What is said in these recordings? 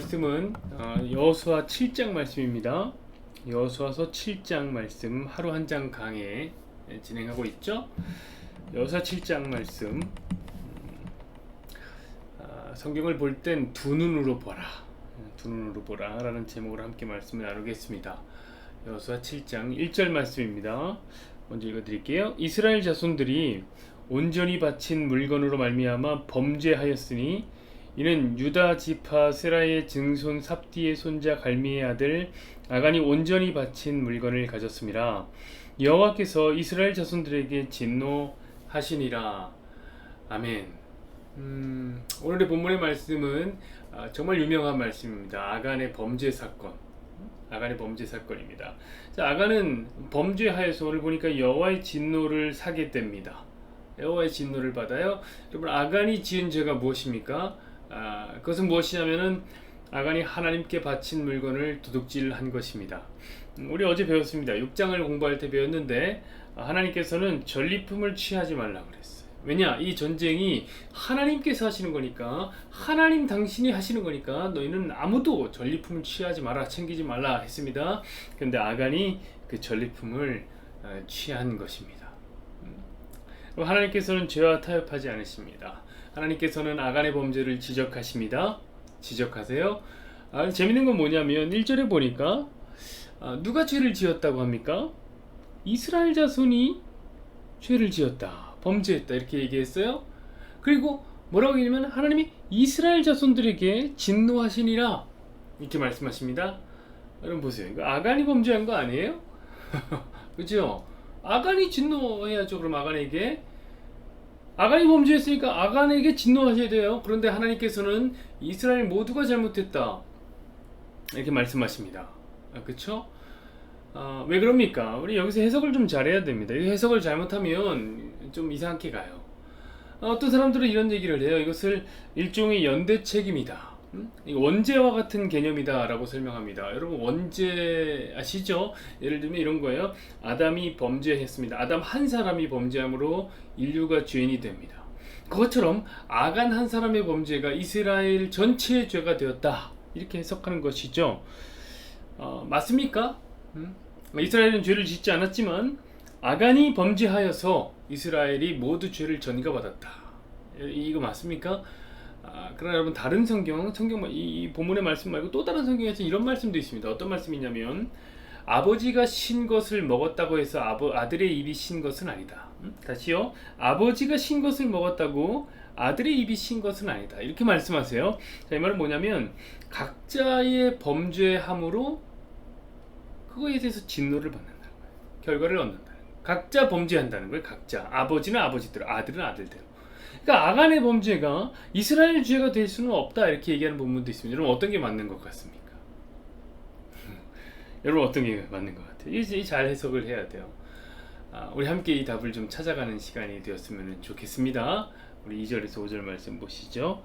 말씀은 여호수아 7장 말씀입니다. 여호수아서 7장 말씀 하루 한 장 강해 진행하고 있죠. 여호수아 7장 말씀 성경을 볼 땐 두 눈으로 보라, 두 눈으로 보라 라는 제목으로 함께 말씀을 나누겠습니다. 여호수아 7장 1절 말씀입니다. 먼저 읽어드릴게요. 이스라엘 자손들이 온전히 바친 물건으로 말미암아 범죄하였으니 이는 유다 지파 세라의 증손 삽디의 손자 갈미의 아들 아간이 온전히 바친 물건을 가졌습니다. 여호와께서 이스라엘 자손들에게 진노하시니라. 아멘. 오늘의 본문의 말씀은 정말 유명한 말씀입니다. 아간의 범죄 사건. 아간의 범죄 사건입니다. 자, 아간은 범죄하여서 오늘 보니까 여호와의 진노를 사게 됩니다. 여호와의 진노를 받아요. 여러분, 아간이 지은 죄가 무엇입니까? 그것은 무엇이냐면은 아간이 하나님께 바친 물건을 도둑질한 것입니다. 우리 어제 배웠습니다. 6장을 공부할 때 배웠는데 하나님께서는 전리품을 취하지 말라고 그랬어요. 왜냐? 이 전쟁이 하나님께서 하시는 거니까, 하나님 당신이 하시는 거니까 너희는 아무도 전리품을 취하지 마라, 챙기지 말라 했습니다. 그런데 아간이 그 전리품을 취한 것입니다. 하나님께서는 죄와 타협하지 않으십니다. 하나님께서는 아간의 범죄를 지적하십니다. 지적하세요. 재밌는 건 뭐냐면 1절에 보니까 누가 죄를 지었다고 합니까? 이스라엘 자손이 죄를 지었다, 범죄했다 이렇게 얘기했어요. 그리고 뭐라고 얘기하면 하나님이 이스라엘 자손들에게 진노하시니라 이렇게 말씀하십니다. 여러분 보세요. 이거 아간이 범죄한 거 아니에요? 그죠? 아간이 진노해야죠. 그럼 아간이 범죄했으니까 아간에게 진노하셔야 돼요. 그런데 하나님께서는 이스라엘 모두가 잘못했다 이렇게 말씀하십니다. 그쵸? 왜 그럽니까? 우리 여기서 해석을 좀 잘해야 됩니다. 이 해석을 잘못하면 좀 이상하게 가요. 어떤 사람들은 이런 얘기를 해요. 이것을 일종의 연대 책임이다, 원죄와 같은 개념이다 라고 설명합니다. 여러분, 원죄 아시죠? 예를 들면 이런 거예요. 아담이 범죄했습니다. 아담 한 사람이 범죄함으로 인류가 죄인이 됩니다. 그것처럼 아간 한 사람의 범죄가 이스라엘 전체의 죄가 되었다 이렇게 해석하는 것이죠. 맞습니까? 이스라엘은 죄를 짓지 않았지만 아간이 범죄하여서 이스라엘이 모두 죄를 전가받았다. 이거 맞습니까? 그러나 여러분, 다른 성경 이 본문의 말씀 말고 또 다른 성경에서 이런 말씀도 있습니다. 어떤 말씀이냐면 아버지가 신 것을 먹었다고 해서 아들의 입이 신 것은 아니다. 다시요. 아버지가 신 것을 먹었다고 아들의 입이 신 것은 아니다 이렇게 말씀하세요. 자, 이 말은 뭐냐면 각자의 범죄함으로 그거에 대해서 진노를 받는다는 거예요. 결과를 얻는다는 거예요. 각자 범죄한다는 거예요. 각자. 아버지는 아버지대로, 아들은 아들대로. 그러니까 아간의 범죄가 이스라엘 죄가 될 수는 없다 이렇게 얘기하는 본문도 있습니다. 여러분, 어떤 게 맞는 것 같습니까? 여러분, 어떤 게 맞는 것 같아요? 이 잘 해석을 해야 돼요. 우리 함께 이 답을 좀 찾아가는 시간이 되었으면 좋겠습니다. 우리 2절에서 5절 말씀 보시죠.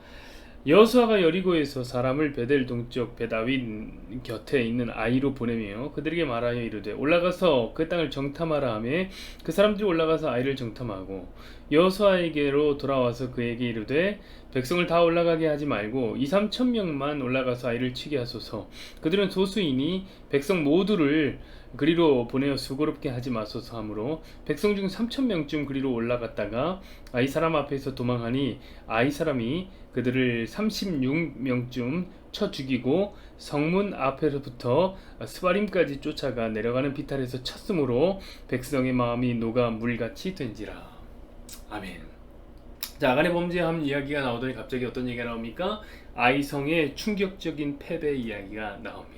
여호수아가 여리고에서 사람을 베델 동쪽 베다윗 곁에 있는 아이로 보내며 그들에게 말하여 이르되 올라가서 그 땅을 정탐하라 하매 그 사람들이 올라가서 아이를 정탐하고 여호수아에게로 돌아와서 그에게 이르되 백성을 다 올라가게 하지 말고 2-3천 명만 올라가서 아이를 치게 하소서. 그들은 소수이니 백성 모두를 그리로 보내어 수고롭게 하지 마소서 하므로 백성 중 3,000명쯤 그리로 올라갔다가 아이 사람 앞에서 도망하니 아이 사람이 그들을 36명쯤 쳐 죽이고 성문 앞에서부터 스바림까지 쫓아가 내려가는 비탈에서 쳤으므로 백성의 마음이 녹아 물같이 된지라. 아멘. 자, 아간의 범죄함 이야기가 나오더니 갑자기 어떤 얘기가 나옵니까? 아이성의 충격적인 패배 이야기가 나옵니다.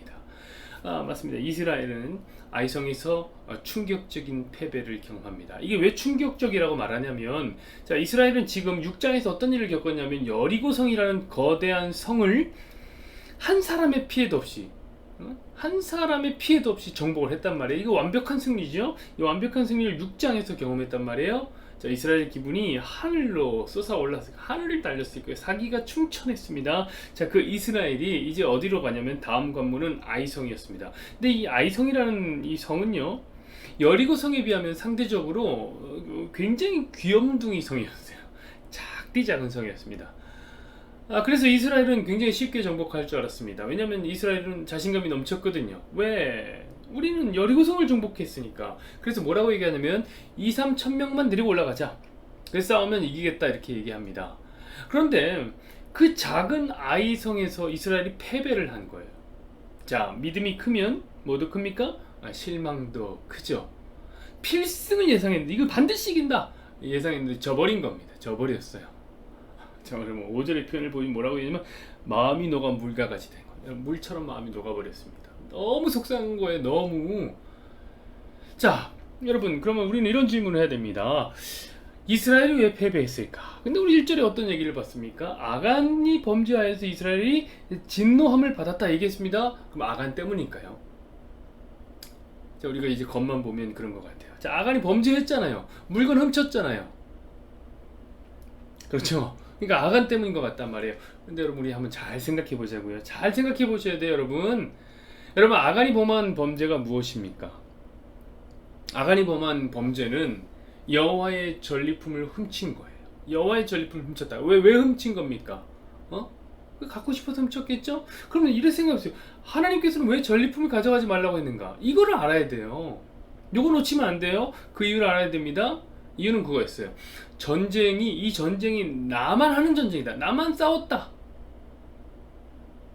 맞습니다. 이스라엘은 아이성에서 충격적인 패배를 경험합니다. 이게 왜 충격적이라고 말하냐면, 자, 이스라엘은 지금 6장에서 어떤 일을 겪었냐면 여리고성이라는 거대한 성을 한 사람의 피해도 없이 정복을 했단 말이에요. 이거 완벽한 승리죠. 이 완벽한 승리를 6장에서 경험했단 말이에요. 자, 이스라엘 기분이 하늘로 솟아올랐어요. 하늘을 달렸을 거예요. 사기가 충천했습니다. 자, 그 이스라엘이 이제 어디로 가냐면 다음 관문은 아이성이었습니다. 근데 이 아이성이라는 이 성은요, 여리고성에 비하면 상대적으로 굉장히 귀염둥이 성이었어요. 작디 작은 성이었습니다. 그래서 이스라엘은 굉장히 쉽게 정복할 줄 알았습니다. 왜냐하면 이스라엘은 자신감이 넘쳤거든요. 왜? 우리는 여리고성을 정복했으니까. 그래서 뭐라고 얘기하냐면 2, 3천 명만 데리고 올라가자. 그래서 싸우면 이기겠다 이렇게 얘기합니다. 그런데 그 작은 아이성에서 이스라엘이 패배를 한 거예요. 자, 믿음이 크면 뭐도 큽니까? 실망도 크죠. 필승을 예상했는데 이걸 반드시 이긴다 예상했는데 져버린 겁니다. 져버렸어요. 정말 뭐 5절의 표현을 보면 뭐라고 얘기하냐면 마음이 녹아 물과 같이 된 거예요. 물처럼 마음이 녹아버렸습니다. 너무 속상한 거예요. 너무. 자, 여러분, 그러면 우리는 이런 질문을 해야 됩니다. 이스라엘이 왜 패배했을까? 근데 우리 1절에 어떤 얘기를 봤습니까? 아간이 범죄하여서 이스라엘이 진노함을 받았다 얘기했습니다. 그럼 아간 때문일까요? 자, 우리가 이제 겉만 보면 그런 것 같아요. 자, 아간이 범죄했잖아요. 물건 훔쳤잖아요. 그렇죠? 그러니까 아간 때문인 것 같단 말이에요. 근데 여러분, 우리 한번 잘 생각해 보자고요. 잘 생각해 보셔야 돼요, 여러분. 여러분, 아간이 범한 범죄가 무엇입니까? 아간이 범한 범죄는 여호와의 전리품을 훔친 거예요. 여호와의 전리품을 훔쳤다. 왜 훔친 겁니까? 갖고 싶어서 훔쳤겠죠? 그러면 이런 생각해보세요. 하나님께서는 왜 전리품을 가져가지 말라고 했는가? 이거를 알아야 돼요. 요거 놓치면 안 돼요. 그 이유를 알아야 됩니다. 이유는 그거였어요. 이 전쟁이 나만 하는 전쟁이다. 나만 싸웠다.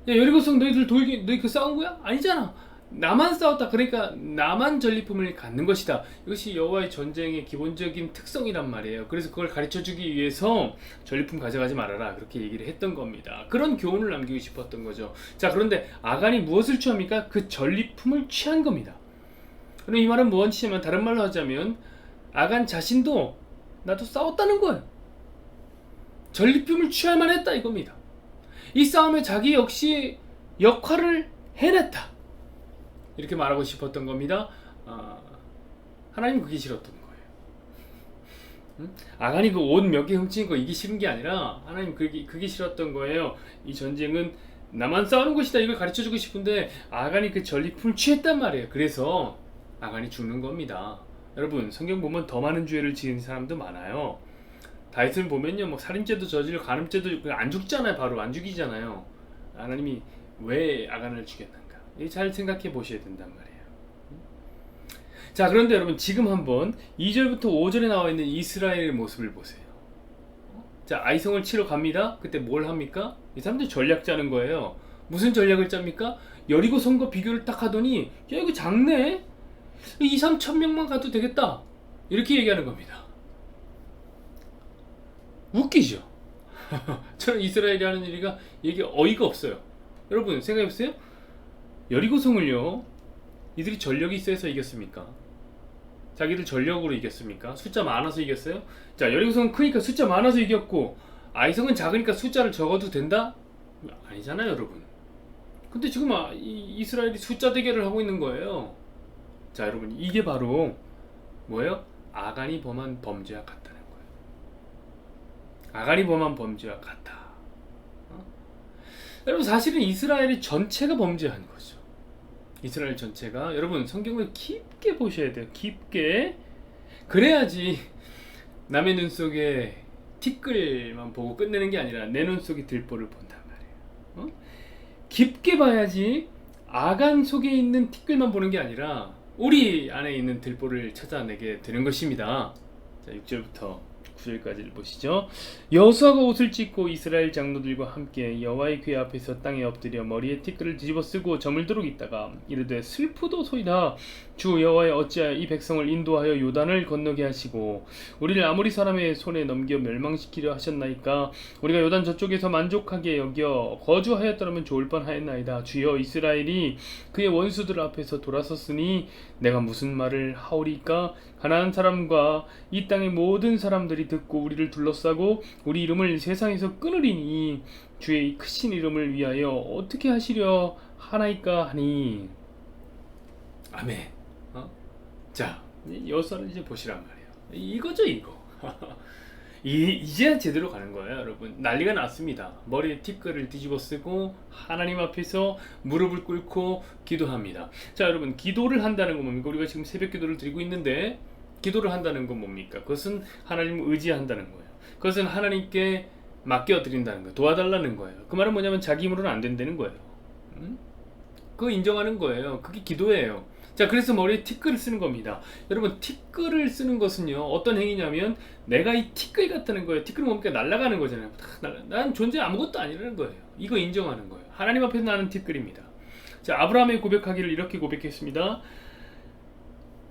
야, 여리고성 너희 그 싸운 거야? 아니잖아. 나만 싸웠다. 그러니까 나만 전리품을 갖는 것이다. 이것이 여호와의 전쟁의 기본적인 특성이란 말이에요. 그래서 그걸 가르쳐주기 위해서 전리품 가져가지 말아라. 그렇게 얘기를 했던 겁니다. 그런 교훈을 남기고 싶었던 거죠. 자, 그런데 아간이 무엇을 취합니까? 그 전리품을 취한 겁니다. 그럼 이 말은 무엇이냐면, 다른 말로 하자면 아간 자신도 나도 싸웠다는 거예요. 전리품을 취할만 했다 이겁니다. 이 싸움에 자기 역시 역할을 해냈다. 이렇게 말하고 싶었던 겁니다. 하나님 그게 싫었던 거예요. 아간이 그 옷 몇 개 훔친 거 이게 싫은 게 아니라 하나님 그게 싫었던 거예요. 이 전쟁은 나만 싸우는 것이다 이걸 가르쳐주고 싶은데 아간이 그 전리품을 취했단 말이에요. 그래서 아간이 죽는 겁니다. 여러분, 성경 보면 더 많은 죄를 지은 사람도 많아요. 다윗을 보면요, 뭐 살인죄도 저지르고 간음죄도 안 죽잖아요. 바로 안 죽이잖아요. 하나님이 왜 아간을 죽였는가? 잘 생각해 보셔야 된단 말이에요. 자, 그런데 여러분, 지금 한번 2절부터 5절에 나와 있는 이스라엘의 모습을 보세요. 자, 아이성을 치러 갑니다. 그때 뭘 합니까? 이 사람들 전략 짜는 거예요. 무슨 전략을 짭니까? 여리고 성과 비교를 딱 하더니 야, 이거 작네? 2, 3천 명만 가도 되겠다. 이렇게 얘기하는 겁니다. 웃기죠? 저는 이스라엘이 하는 일이가 이게 어이가 없어요. 여러분, 생각해보세요. 여리고성을요, 이들이 전력이 세서 이겼습니까? 자기들 전력으로 이겼습니까? 숫자 많아서 이겼어요? 자, 여리고성은 크니까 숫자 많아서 이겼고, 아이성은 작으니까 숫자를 적어도 된다? 아니잖아요, 여러분. 근데 지금 이스라엘이 숫자 대결을 하고 있는 거예요. 자, 여러분, 이게 바로 뭐예요? 아간이 범한 범죄와 같다는 거예요. 아간이 범한 범죄와 같다. 여러분, 사실은 이스라엘이 전체가 범죄한 거죠. 이스라엘 전체가. 여러분, 성경을 깊게 보셔야 돼요. 깊게. 그래야지 남의 눈 속에 티끌만 보고 끝내는 게 아니라 내 눈 속에 들보를 본단 말이에요. 깊게 봐야지 아간 속에 있는 티끌만 보는 게 아니라 우리 안에 있는 들보를 찾아내게 되는 것입니다. 자, 6절부터 9절까지를 보시죠. 여호수아가 옷을 찢고 이스라엘 장로들과 함께 여호와의 궤 앞에서 땅에 엎드려 머리에 티끌을 뒤집어 쓰고 저물도록 있다가 이르되 슬프도소이다. 주 여호와여, 어찌하여 이 백성을 인도하여 요단을 건너게 하시고 우리를 아모리 사람의 손에 넘겨 멸망시키려 하셨나이까? 우리가 요단 저쪽에서 만족하게 여겨 거주하였더라면 좋을 뻔하였나이다. 주여, 이스라엘이 그의 원수들 앞에서 돌아섰으니 내가 무슨 말을 하오리까? 가나안 사람과 이 땅의 모든 사람들이 듣고 우리를 둘러싸고 우리 이름을 세상에서 끊으리니 주의 크신 이름을 위하여 어떻게 하시려 하나이까 하니. 아멘. 자, 여호수아를 이제 보시란 말이에요. 이거죠, 이거. 이제 제대로 가는 거예요, 여러분. 난리가 났습니다. 머리에 티끌을 뒤집어 쓰고 하나님 앞에서 무릎을 꿇고 기도합니다. 자, 여러분, 기도를 한다는 건 뭡니까? 우리가 지금 새벽 기도를 드리고 있는데 기도를 한다는 건 뭡니까? 그것은 하나님을 의지한다는 거예요. 그것은 하나님께 맡겨드린다는 거예요. 도와달라는 거예요. 그 말은 뭐냐면 자기 힘으로는 안 된다는 거예요. 그거 인정하는 거예요. 그게 기도예요. 자, 그래서 머리에 티끌을 쓰는 겁니다. 여러분, 티끌을 쓰는 것은요, 어떤 행위냐면 내가 이 티끌 같다는 거예요. 티끌은 뭡니까? 날아가는 거잖아요. 난 존재 아무것도 아니라는 거예요. 이거 인정하는 거예요. 하나님 앞에서 나는 티끌입니다. 자, 아브라함의 고백하기를 이렇게 고백했습니다.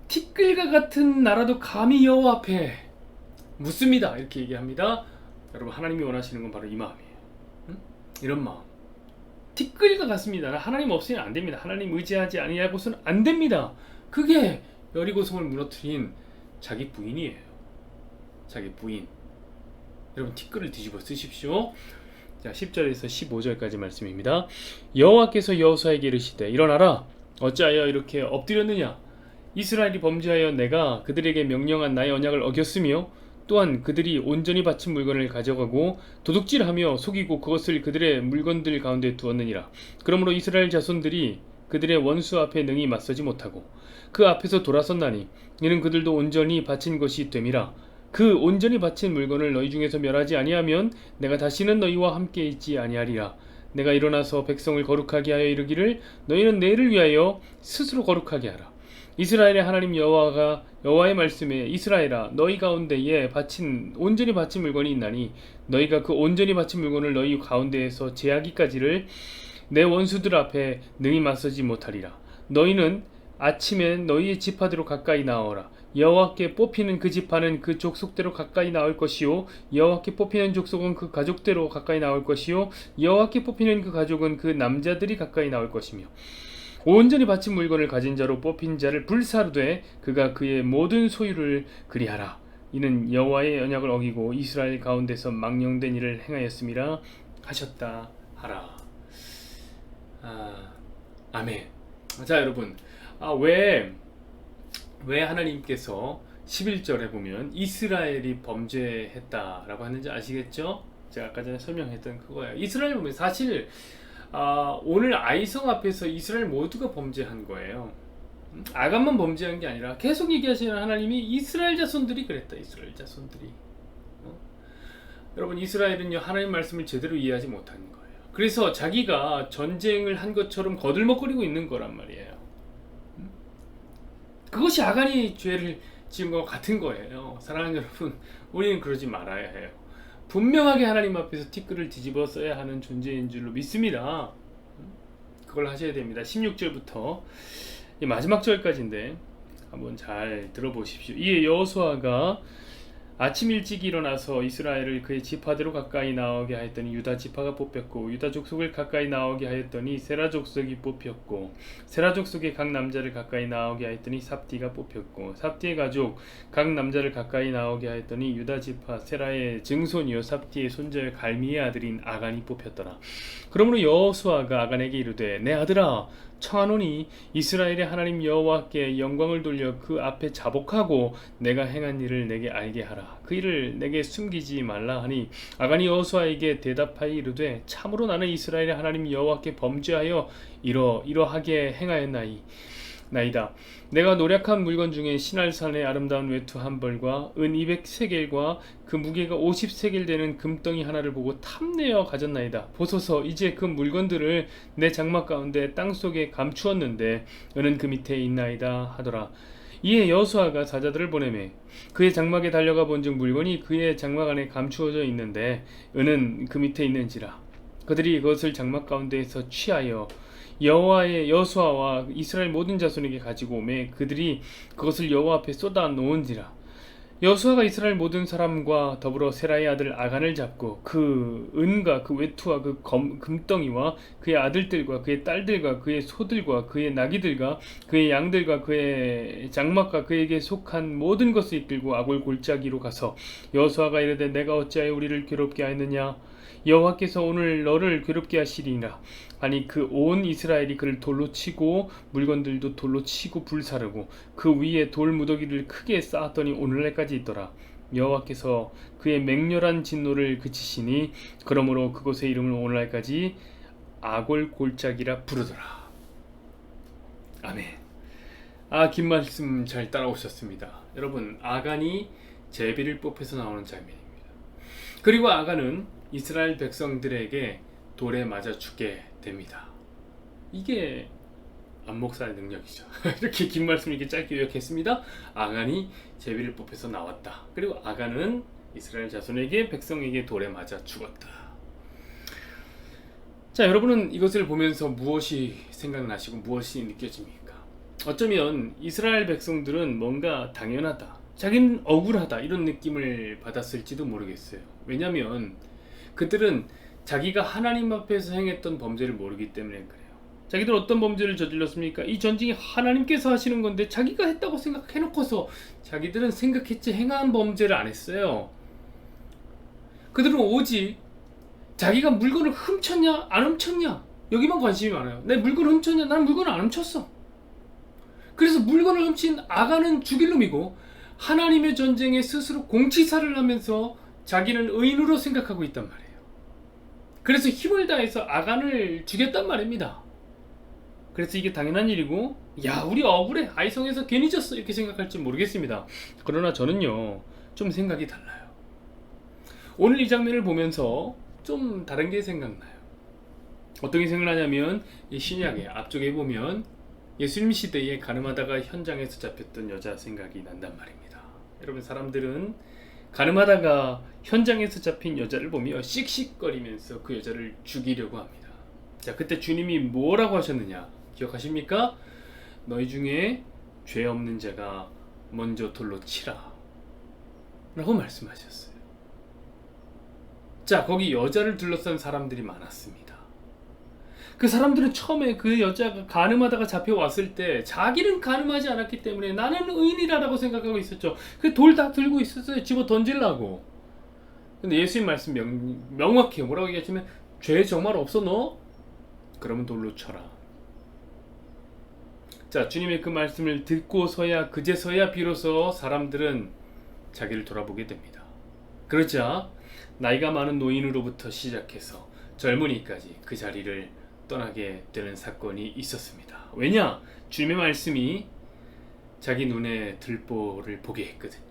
티끌과 같은 나라도 감히 여호와 앞에 묻습니다. 이렇게 얘기합니다. 여러분, 하나님이 원하시는 건 바로 이 마음이에요. 이런 마음. 티끌과 같습니다. 하나님 없으면 안 됩니다. 하나님 의지하지 아니하고서는 안 됩니다. 그게 여리고성을 무너뜨린 자기 부인이에요. 자기 부인. 여러분, 티끌을 뒤집어 쓰십시오. 자, 10절에서 15절까지 말씀입니다. 여호와께서 여호수아에게 이르시되 일어나라. 어찌하여 이렇게 엎드렸느냐? 이스라엘이 범죄하여 내가 그들에게 명령한 나의 언약을 어겼으며 또한 그들이 온전히 바친 물건을 가져가고 도둑질하며 속이고 그것을 그들의 물건들 가운데 두었느니라. 그러므로 이스라엘 자손들이 그들의 원수 앞에 능히 맞서지 못하고 그 앞에서 돌아섰나니 이는 그들도 온전히 바친 것이 됨이라. 그 온전히 바친 물건을 너희 중에서 멸하지 아니하면 내가 다시는 너희와 함께 있지 아니하리라. 내가 일어나서 백성을 거룩하게 하여 이르기를 너희는 내일을 위하여 스스로 거룩하게 하라. 이스라엘의 하나님 여호와의 말씀에 이스라엘아 너희 가운데에 온전히 바친 물건이 있나니 너희가 그 온전히 바친 물건을 너희 가운데에서 제하기까지를 내 원수들 앞에 능히 맞서지 못하리라. 너희는 아침에 너희의 지파대로 가까이 나오라. 여호와께 뽑히는 그 지파는 그 족속대로 가까이 나올 것이요 여호와께 뽑히는 족속은 그 가족대로 가까이 나올 것이요 여호와께 뽑히는 그 가족은 그 남자들이 가까이 나올 것이며 온전히 바친 물건을 가진 자로 뽑힌 자를 불사르되 그가 그의 모든 소유를 그리하라. 이는 여호와의 언약을 어기고 이스라엘 가운데서 망령된 일을 행하였음이라 하셨다 하라. 아멘. 자, 여러분, 왜 하나님께서 11절에 보면 이스라엘이 범죄했다라고 하는지 아시겠죠? 제가 아까 전에 설명했던 그거예요. 이스라엘 보면 사실 오늘 아이성 앞에서 이스라엘 모두가 범죄한 거예요. 아간만 범죄한 게 아니라 계속 얘기하시는 하나님이 이스라엘 자손들이 그랬다. 이스라엘 자손들이. 여러분, 이스라엘은요 하나님 말씀을 제대로 이해하지 못하는 거예요. 그래서 자기가 전쟁을 한 것처럼 거들먹거리고 있는 거란 말이에요. 그것이 아간이 죄를 지은 것과 같은 거예요. 사랑하는 여러분, 우리는 그러지 말아야 해요. 분명하게 하나님 앞에서 티끌을 뒤집어 써야 하는 존재인 줄로 믿습니다. 그걸 하셔야 됩니다. 16절부터 마지막 절까지인데 한번 잘 들어보십시오. 이에 여호수아가 아침 일찍 일어나서 이스라엘을 그의 지파대로 가까이 나오게 하였더니 유다 지파가 뽑혔고 유다 족속을 가까이 나오게 하였더니 세라 족속이 뽑혔고 세라 족속의 각 남자를 가까이 나오게 하였더니 삽디가 뽑혔고 삽디의 가족 각 남자를 가까이 나오게 하였더니 유다 지파 세라의 증손이요 삽디의 손자의 갈미의 아들인 아간이 뽑혔더라. 그러므로 여호수아가 아간에게 이르되 내 아들아 청하노니 이스라엘의 하나님 여호와께 영광을 돌려 그 앞에 자복하고 내가 행한 일을 내게 알게 하라. 그 일을 내게 숨기지 말라 하니 아간이 여호수아에게 대답하여 이르되 참으로 나는 이스라엘의 하나님 여호와께 범죄하여 이러하게 행하였나이다. 내가 노략한 물건 중에 시날산의 아름다운 외투 한 벌과 은 200세겔과 그 무게가 50세겔 되는 금덩이 하나를 보고 탐내어 가졌나이다. 보소서 이제 그 물건들을 내 장막 가운데 땅속에 감추었는데 은은 그 밑에 있나이다 하더라. 이에 여호수아가 사자들을 보내매 그의 장막에 달려가 본즉 물건이 그의 장막 안에 감추어져 있는데 은은 그 밑에 있는지라. 그들이 그것을 장막 가운데에서 취하여 여호수아와 이스라엘 모든 자손에게 가지고 오매 그들이 그것을 여호와 앞에 쏟아 놓은지라. 여호수아가 이스라엘 모든 사람과 더불어 세라의 아들 아간을 잡고 그 은과 그 외투와 그 금덩이와 그의 아들들과 그의 딸들과 그의 소들과 그의 나귀들과 그의 양들과 그의 장막과 그에게 속한 모든 것을 이끌고 아골 골짜기로 가서 여호수아가 이르되 내가 어찌하여 우리를 괴롭게 하였느냐. 여호와께서 오늘 너를 괴롭게 하시리라. 아니 그 온 이스라엘이 그를 돌로 치고 물건들도 돌로 치고 불사르고 그 위에 돌 무더기를 크게 쌓았더니 오늘날까지 있더라. 여호와께서 그의 맹렬한 진노를 그치시니 그러므로 그곳의 이름을 오늘날까지 아골 골짜기라 부르더라. 아멘. 긴 말씀 잘 따라오셨습니다. 여러분, 아간이 제비를 뽑혀서 나오는 장면입니다. 그리고 아간은 이스라엘 백성들에게 돌에 맞아 죽게 됩니다. 이게 안목사의 능력이죠. 이렇게 긴 말씀 이렇게 짧게 요약했습니다. 아간이 제비를 뽑혀서 나왔다. 그리고 아간은 이스라엘 자손에게 백성에게 돌에 맞아 죽었다. 자, 여러분은 이것을 보면서 무엇이 생각나시고 무엇이 느껴집니까? 어쩌면 이스라엘 백성들은 뭔가 당연하다, 자기는 억울하다 이런 느낌을 받았을지도 모르겠어요. 왜냐하면 그들은 자기가 하나님 앞에서 행했던 범죄를 모르기 때문에 그래요. 자기들 어떤 범죄를 저질렀습니까? 이 전쟁이 하나님께서 하시는 건데 자기가 했다고 생각해놓고서 자기들은 생각했지 행한 범죄를 안 했어요. 그들은 오직 자기가 물건을 훔쳤냐 안 훔쳤냐 여기만 관심이 많아요. 내 물건을 훔쳤냐? 나는 물건을 안 훔쳤어. 그래서 물건을 훔친 아간은 죽일 놈이고 하나님의 전쟁에 스스로 공치사를 하면서 자기는 의인으로 생각하고 있단 말이에요. 그래서 힘을 다해서 아간을 죽였단 말입니다. 그래서 이게 당연한 일이고, 야 우리 억울해, 아이성에서 괜히 졌어 이렇게 생각할지 모르겠습니다. 그러나 저는요 좀 생각이 달라요. 오늘 이 장면을 보면서 좀 다른 게 생각나요. 어떤 게 생각나냐면 이 신약의 앞쪽에 보면 예수님 시대에 가늠하다가 현장에서 잡혔던 여자 생각이 난단 말입니다. 여러분, 사람들은 가늠하다가 현장에서 잡힌 여자를 보며 씩씩거리면서 그 여자를 죽이려고 합니다. 자, 그때 주님이 뭐라고 하셨느냐 기억하십니까? 너희 중에 죄 없는 자가 먼저 돌로 치라 라고 말씀하셨어요. 자, 거기 여자를 둘러싼 사람들이 많았습니다. 그 사람들은 처음에 그 여자가 간음하다가 잡혀왔을 때 자기는 간음하지 않았기 때문에 나는 의인이라고 생각하고 있었죠. 그 돌 다 들고 있었어요. 집어 던지려고. 근데 예수님 말씀 명확해요. 뭐라고 얘기하시면 죄 정말 없어 너? 그러면 돌로 쳐라. 자, 주님의 그 말씀을 듣고서야 그제서야 비로소 사람들은 자기를 돌아보게 됩니다. 그러자 나이가 많은 노인으로부터 시작해서 젊은이까지 그 자리를 떠나게 되는 사건이 있었습니다. 왜냐? 주님의 말씀이 자기 눈에 들보를 보게 했거든요.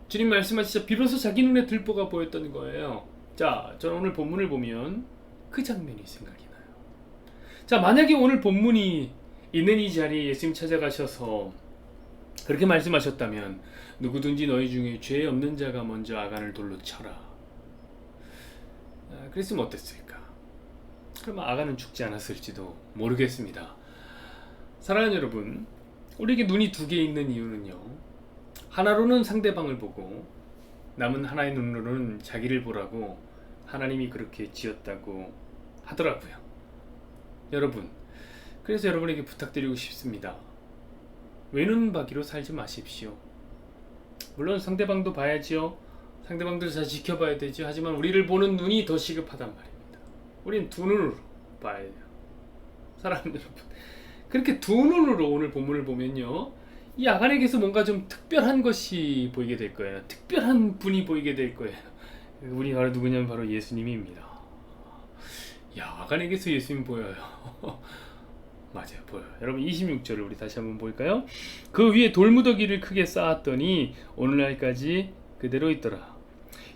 주님 말씀하시자 비로소 자기 눈에 들보가 보였던 거예요. 자, 저는 오늘 본문을 보면 그 장면이 생각이 나요. 자, 만약에 오늘 본문이 있는 이 자리에 예수님 찾아가셔서 그렇게 말씀하셨다면 누구든지 너희 중에 죄 없는 자가 먼저 아간을 돌로 쳐라. 그랬으면 어땠을까? 그러면 아간은 죽지 않았을지도 모르겠습니다. 사랑하는 여러분, 우리에게 눈이 두 개 있는 이유는요, 하나로는 상대방을 보고 남은 하나의 눈으로는 자기를 보라고 하나님이 그렇게 지었다고 하더라고요. 여러분, 그래서 여러분에게 부탁드리고 싶습니다. 외눈박이로 살지 마십시오. 물론 상대방도 봐야지요. 상대방도 잘 지켜봐야 되죠. 하지만 우리를 보는 눈이 더 시급하단 말입니다. 우린 두 눈으로 봐야 돼요. 사랑하는 여러분, 그렇게 두 눈으로 오늘 본문을 보면요, 이 아간에게서 뭔가 좀 특별한 것이 보이게 될 거예요. 특별한 분이 보이게 될 거예요. 우리 바로 누구냐면 바로 예수님입니다. 야, 아간에게서 예수님 보여요. 맞아요, 보여요. 여러분, 26절을 우리 다시 한번 볼까요? 그 위에 돌무더기를 크게 쌓았더니 오늘날까지 그대로 있더라.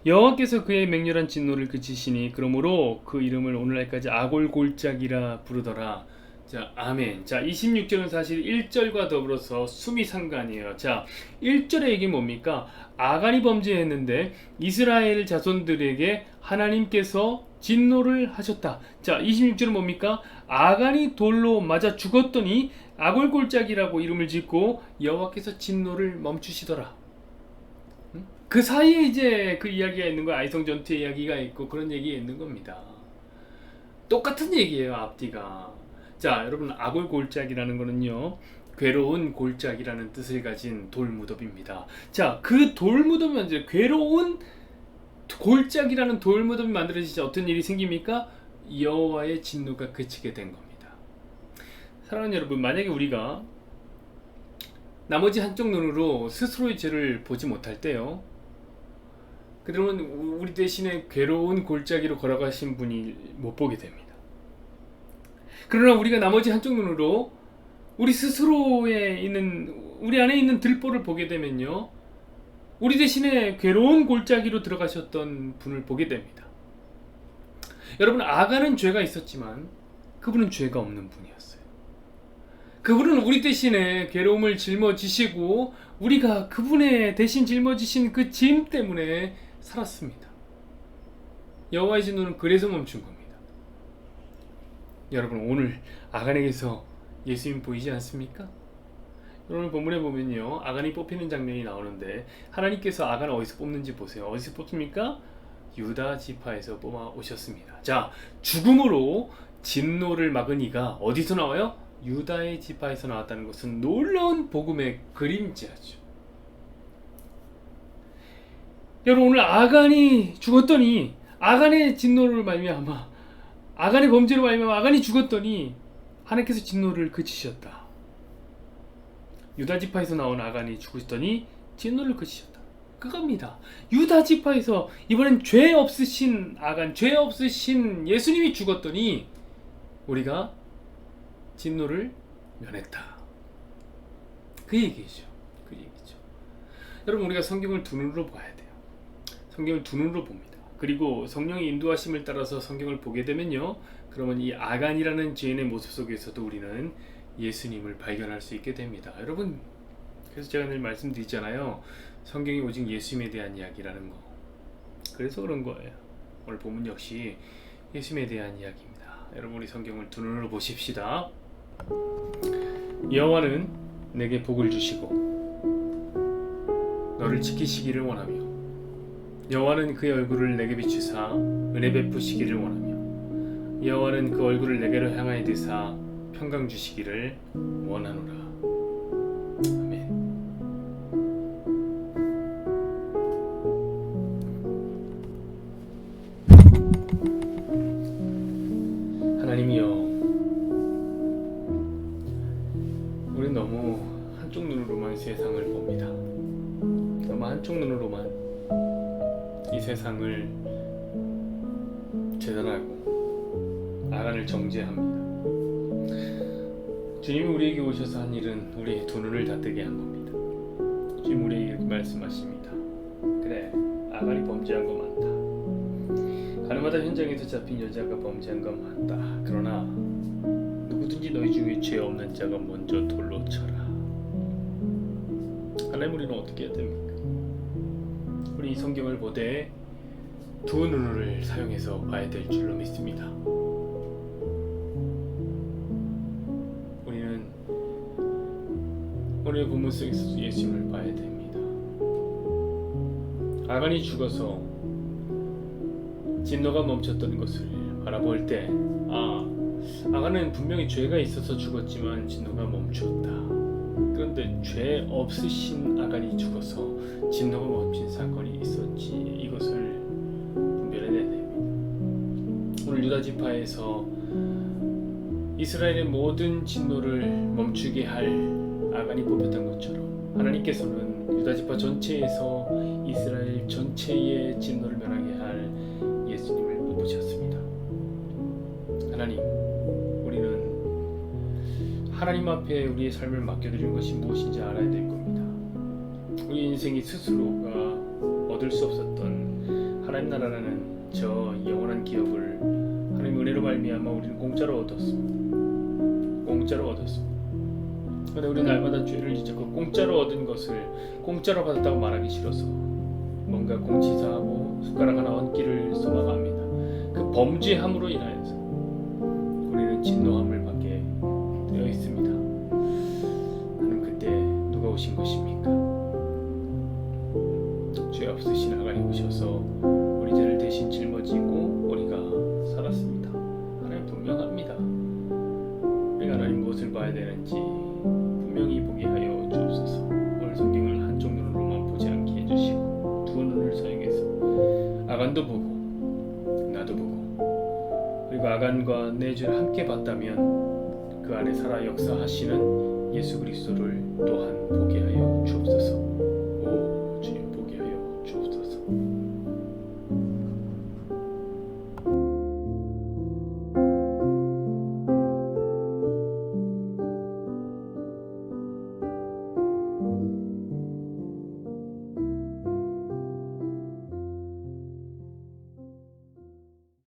여호와께서 그의 맹렬한 진노를 그치시니 그러므로 그 이름을 오늘날까지 아골골짜기라 부르더라. 자, 아멘. 자, 26절은 사실 1절과 더불어서 숨이 상관이에요. 자, 1절의 얘기 뭡니까? 아간이 범죄했는데 이스라엘 자손들에게 하나님께서 진노를 하셨다. 자, 26절은 뭡니까? 아간이 돌로 맞아 죽었더니 아골골짜기라고 이름을 짓고 여호와께서 진노를 멈추시더라. 그 사이에 이제 그 이야기가 있는 거야. 아이성 전투의 이야기가 있고 그런 얘기가 있는 겁니다. 똑같은 얘기예요, 앞뒤가. 자, 여러분, 아골골짜기라는 거는요, 괴로운 골짜기라는 뜻을 가진 돌무덤입니다. 자, 그 돌무덤이 이제 괴로운 골짜기라는 돌무덤이 만들어지자 어떤 일이 생깁니까? 여호와의 진노가 그치게 된 겁니다. 사랑하는 여러분, 만약에 우리가 나머지 한쪽 눈으로 스스로의 죄를 보지 못할 때요, 그러면 우리 대신에 괴로운 골짜기로 걸어가신 분이 못 보게 됩니다. 그러나 우리가 나머지 한쪽 눈으로 우리 스스로에 있는, 우리 안에 있는 들보를 보게 되면요, 우리 대신에 괴로운 골짜기로 들어가셨던 분을 보게 됩니다. 여러분, 아간은 죄가 있었지만 그분은 죄가 없는 분이었어요. 그분은 우리 대신에 괴로움을 짊어지시고 우리가 그분의 대신 짊어지신 그 짐 때문에 살았습니다. 여호와의 진노는 그래서 멈춘 겁니다. 여러분, 오늘 아간에게서 예수님 보이지 않습니까? 오늘 본문에 보면요, 아간이 뽑히는 장면이 나오는데 하나님께서 아간을 어디서 뽑는지 보세요. 어디서 뽑습니까? 유다 지파에서 뽑아 오셨습니다. 자, 죽음으로 진노를 막은 이가 어디서 나와요? 유다의 지파에서 나왔다는 것은 놀라운 복음의 그림자죠. 여러분, 오늘 아간이 죽었더니, 아간의 진노를 말미암아, 아간의 범죄로 말미암아 아간이 죽었더니 하나님께서 진노를 그치셨다. 유다 지파에서 나온 아간이 죽었더니 진노를 그치셨다. 그겁니다. 유다 지파에서 이번엔 죄 없으신 아간, 죄 없으신 예수님이 죽었더니 우리가 진노를 면했다. 그 얘기죠. 그 얘기죠. 여러분, 우리가 성경을 두 눈으로 봐야 돼요. 성경을 두 눈으로 봅니다. 그리고 성령의 인도하심을 따라서 성경을 보게 되면요, 그러면 이 아간이라는 죄인의 모습 속에서도 우리는 예수님을 발견할 수 있게 됩니다. 여러분, 그래서 제가 늘 말씀드리잖아요. 성경이 오직 예수님에 대한 이야기라는 거. 그래서 그런 거예요. 오늘 본문 역시 예수님에 대한 이야기입니다. 여러분, 우리 성경을 두 눈으로 보십시다. 여호와는 내게 복을 주시고 너를 지키시기를 원하며, 여호와는 그의 얼굴을 내게 비추사 은혜 베푸시기를 원하며, 여호와는 그 얼굴을 내게로 향하여 드사 평강 주시기를 원하노라. 아멘. 하나님이여, 우리는 너무 한쪽 눈으로만 세상을 봅니다. 너무 한쪽 눈으로만 이 세상을 재단하고 아간을 정죄합니다. 주님이 우리에게 오셔서 한 일은 우리의 두 눈을 다 뜨게 한 겁니다. 주님 우리에게 이렇게 말씀하십니다. 그래, 아간이 범죄한 거 많다. 가늠하다 현장에서 잡힌 여자가 범죄한 거 많다. 그러나 누구든지 너희 중에 죄 없는 자가 먼저 돌로 쳐라. 하나님, 우리는 어떻게 해야 됩니까? 우리 이 성경을 보되 두 눈을 사용해서 봐야 될 줄로 믿습니다. 우리는 오늘 본문 속에서 예수님을 봐야 됩니다. 아간이 죽어서 진노가 멈췄던 것을 바라볼 때, 아간은 분명히 죄가 있어서 죽었지만 진노가 멈추었다. 그런데 죄 없으신 아간이 죽어서 진노가 멈춘 사건이 있었지. 이것을 분별해내야 됩니다. 오늘 유다 지파에서 이스라엘의 모든 진노를 멈추게 할 아간이 뽑혔던 것처럼 하나님께서는 유다 지파 전체에서 이스라엘 전체의 진노를 면하게 할 예수님을 뽑으셨습니다. 하나님, 우리는 하나님 앞에 우리의 삶을 맡겨드리는 것이 무엇인지 알아야 될 겁니다. 우리 인생이 스스로가 얻을 수 없었던 하나님 나라라는 저 영원한 기업을 하나님 은혜로 말미암아 우리는 공짜로 얻었습니다. 공짜로 얻었습니다. 그런데 우리는 날마다 죄를 짓고 그 공짜로 얻은 것을 공짜로 받았다고 말하기 싫어서 뭔가 공치사하고 숟가락 하나 얹기를 소망합니다. 그 범죄함으로 인하여서 우리는 진노함을 받게 되어 있습니다. 하나님, 그때 누가 오신 것입니까? 죄 없으신 아간이 오셔서 우리 죄를 대신 짊어지고 우리가 살았습니다. 하나님, 분명합니다. 우리가 하나님 무엇을 봐야 되는지 분명히 보게 하여 주옵소서. 오늘 성경을 한쪽 눈으로만 보지 않게 해주시고 두 눈을 사용해서 아간도 보고 나도 보고, 그리고 아간과 내 죄를 함께 봤다면 그 안에 살아 역사하시는 예수 그리스도를 또한